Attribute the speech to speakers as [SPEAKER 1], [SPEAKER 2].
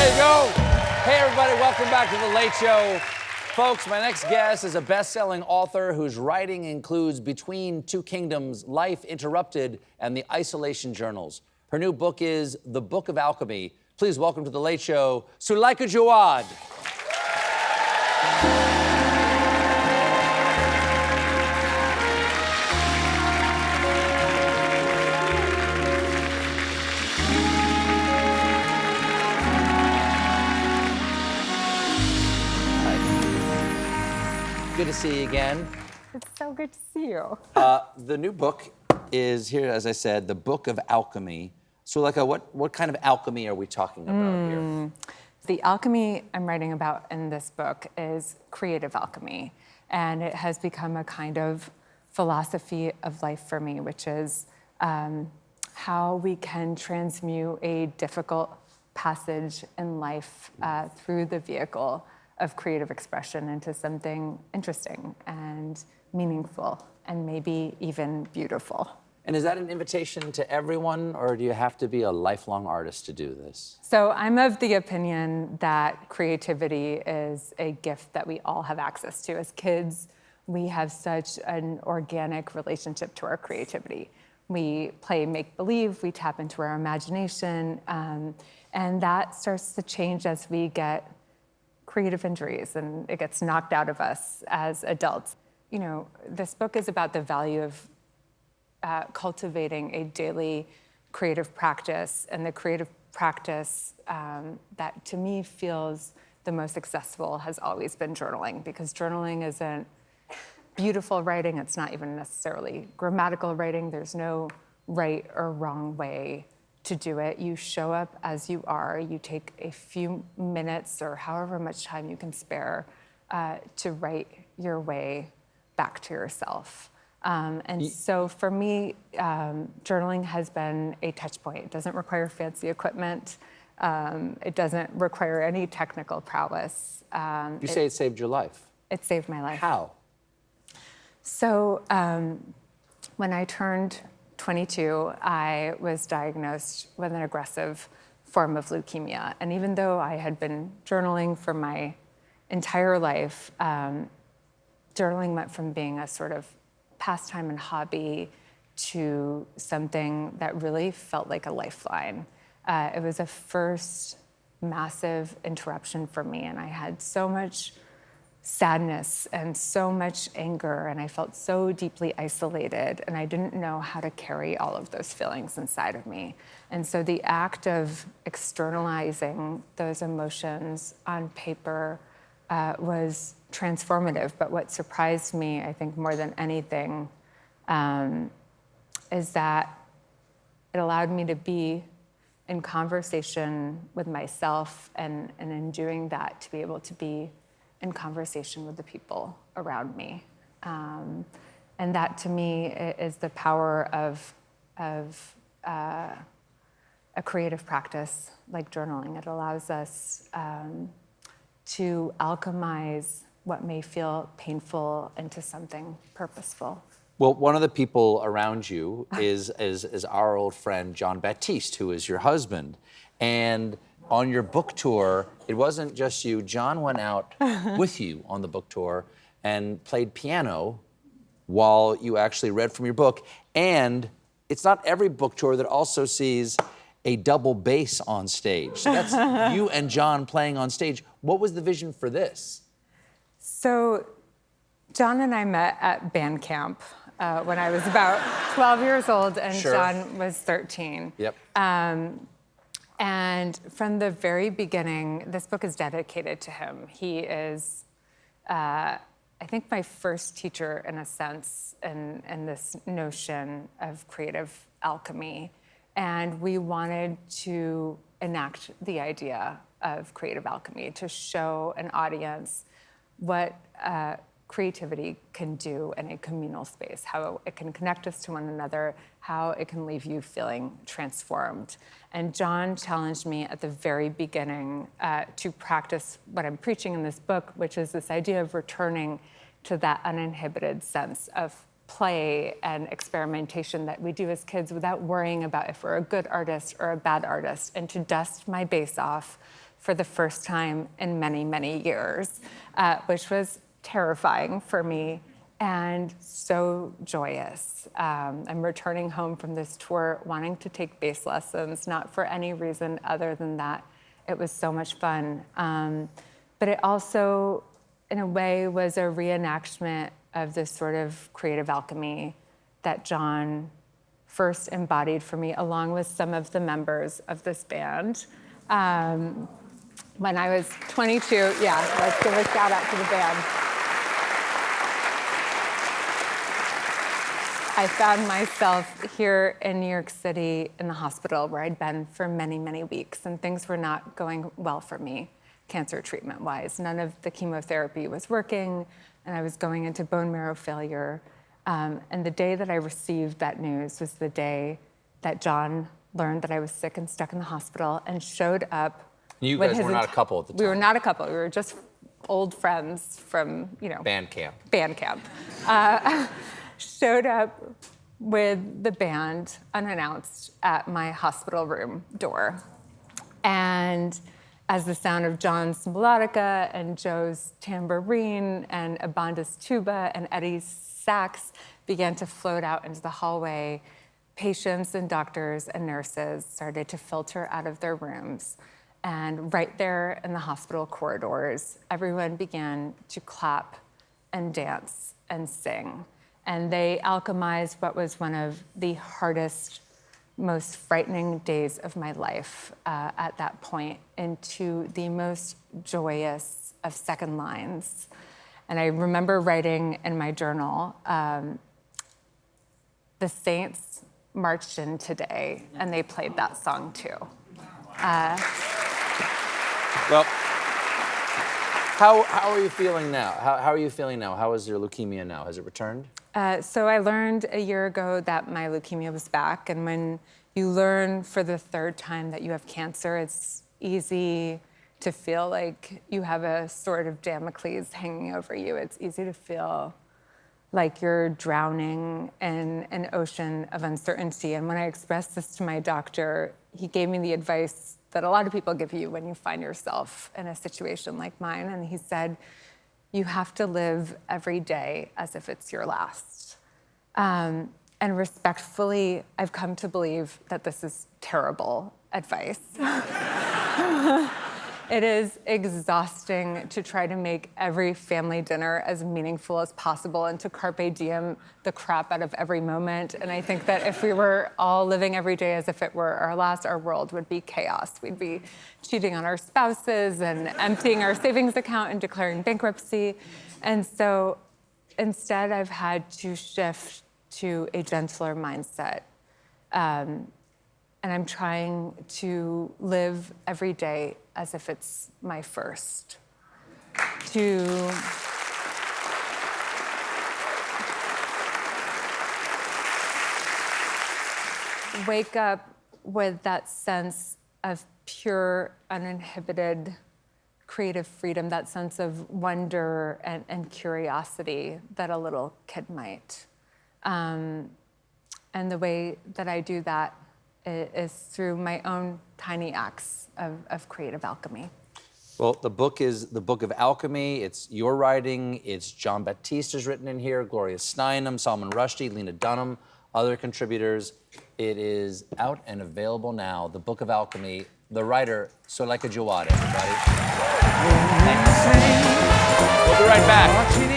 [SPEAKER 1] There you go. Hey, everybody, welcome back to The Late Show. Folks, my next guest is a best-selling author whose writing includes Between Two Kingdoms, Life Interrupted, and The Isolation Journals. Her new book is The Book of Alchemy. Please welcome to The Late Show, Suleika Jaouad. Good to see you again.
[SPEAKER 2] It's so good to see you.
[SPEAKER 1] The new book is here, as I said, The Book of Alchemy. Suleika, what kind of alchemy are we talking about here?
[SPEAKER 2] The alchemy I'm writing about in this book is creative alchemy. And it has become a kind of philosophy of life for me, which is how we can transmute a difficult passage in life through the vehicle of creative expression into something interesting and meaningful and maybe even beautiful.
[SPEAKER 1] And is that an invitation to everyone, or do you have to be a lifelong artist to do this?
[SPEAKER 2] So I'm of the opinion that creativity is a gift that we all have access to. As kids, we have such an organic relationship to our creativity. We play make-believe, we tap into our imagination, and that starts to change as we get creative injuries and it gets knocked out of us as adults. You know, this book is about the value of cultivating a daily creative practice, and the creative practice that to me feels the most successful has always been journaling, because journaling isn't beautiful writing, it's not even necessarily grammatical writing, there's no right or wrong way to do it. You show up as you are. You take a few minutes or however much time you can spare to write your way back to yourself. So for me, journaling has been a touch point. It doesn't require fancy equipment. It doesn't require any technical prowess.
[SPEAKER 1] You say it saved your life.
[SPEAKER 2] It saved my life.
[SPEAKER 1] How?
[SPEAKER 2] So when I turned 22, I was diagnosed with an aggressive form of leukemia. And even though I had been journaling for my entire life, journaling went from being a sort of pastime and hobby to something that really felt like a lifeline. It was a first massive interruption for me, and I had so much sadness and so much anger, and I felt so deeply isolated, and I didn't know how to carry all of those feelings inside of me. And so the act of externalizing those emotions on paper was transformative. But what surprised me, I think, more than anything, is that it allowed me to be in conversation with myself, and in doing that, to be able to be in conversation with the people around me. And that, to me, is the power of a creative practice like journaling. It allows us to alchemize what may feel painful into something purposeful.
[SPEAKER 1] Well, one of the people around you is our old friend, John Baptiste, who is your husband. And on your book tour, it wasn't just you. John went out with you on the book tour and played piano while you actually read from your book. And it's not every book tour that also sees a double bass on stage. So that's you and John playing on stage. What was the vision for this?
[SPEAKER 2] So John and I met at band camp when I was about 12 years old, and
[SPEAKER 1] Sure.
[SPEAKER 2] John was 13.
[SPEAKER 1] Yep.
[SPEAKER 2] And from the very beginning, this book is dedicated to him. He is, I think, my first teacher, in a sense, in this notion of creative alchemy. And we wanted to enact the idea of creative alchemy, to show an audience what creativity can do in a communal space, how it can connect us to one another, how it can leave you feeling transformed. And John challenged me at the very beginning to practice what I'm preaching in this book, which is this idea of returning to that uninhibited sense of play and experimentation that we do as kids without worrying about if we're a good artist or a bad artist, and to dust my bass off, for the first time in many, many years, which was terrifying for me and so joyous. I'm returning home from this tour wanting to take bass lessons, not for any reason other than that it was so much fun. But it also, in a way, was a reenactment of this sort of creative alchemy that John first embodied for me, along with some of the members of this band. When I was 22, yeah, let's give a shout out to the band. I found myself here in New York City in the hospital where I'd been for many, many weeks, and things were not going well for me, cancer treatment-wise. None of the chemotherapy was working, and I was going into bone marrow failure. And the day that I received that news was the day that John learned that I was sick and stuck in the hospital and showed up.
[SPEAKER 1] You guys were not a couple at the time.
[SPEAKER 2] We were not a couple. We were just old friends from,
[SPEAKER 1] Band camp.
[SPEAKER 2] Band camp. Showed up with the band unannounced at my hospital room door. And as the sound of John's melodica and Joe's tambourine and Abanda's tuba and Eddie's sax began to float out into the hallway, patients and doctors and nurses started to filter out of their rooms. And right there in the hospital corridors, everyone began to clap and dance and sing. And they alchemized what was one of the hardest, most frightening days of my life at that point into the most joyous of second lines. And I remember writing in my journal, the Saints marched in today, and they played that song too.
[SPEAKER 1] Well, how are you feeling now? How are you feeling now? How is your leukemia now? Has it returned?
[SPEAKER 2] So I learned a year ago that my leukemia was back, and when you learn for the third time that you have cancer, it's easy to feel like you have a sword of Damocles hanging over you. It's easy to feel like you're drowning in an ocean of uncertainty. And when I expressed this to my doctor, he gave me the advice that a lot of people give you when you find yourself in a situation like mine. And he said, you have to live every day as if it's your last. And respectfully, I've come to believe that this is terrible advice. It is exhausting to try to make every family dinner as meaningful as possible and to carpe diem the crap out of every moment. And I think that if we were all living every day as if it were our last, our world would be chaos. We'd be cheating on our spouses and emptying our savings account and declaring bankruptcy. And so instead, I've had to shift to a gentler mindset. And I'm trying to live every day as if it's my first. To wake up with that sense of pure, uninhibited creative freedom, that sense of wonder and curiosity that a little kid might. And the way that I do that is through my own tiny acts of creative alchemy.
[SPEAKER 1] Well, the book is the Book of Alchemy. It's your writing. It's Jon Batiste is written in here, Gloria Steinem, Salman Rushdie, Lena Dunham, other contributors. It is out and available now. The Book of Alchemy. The writer, Suleika Jaouad, everybody. Thank you. We'll be right back.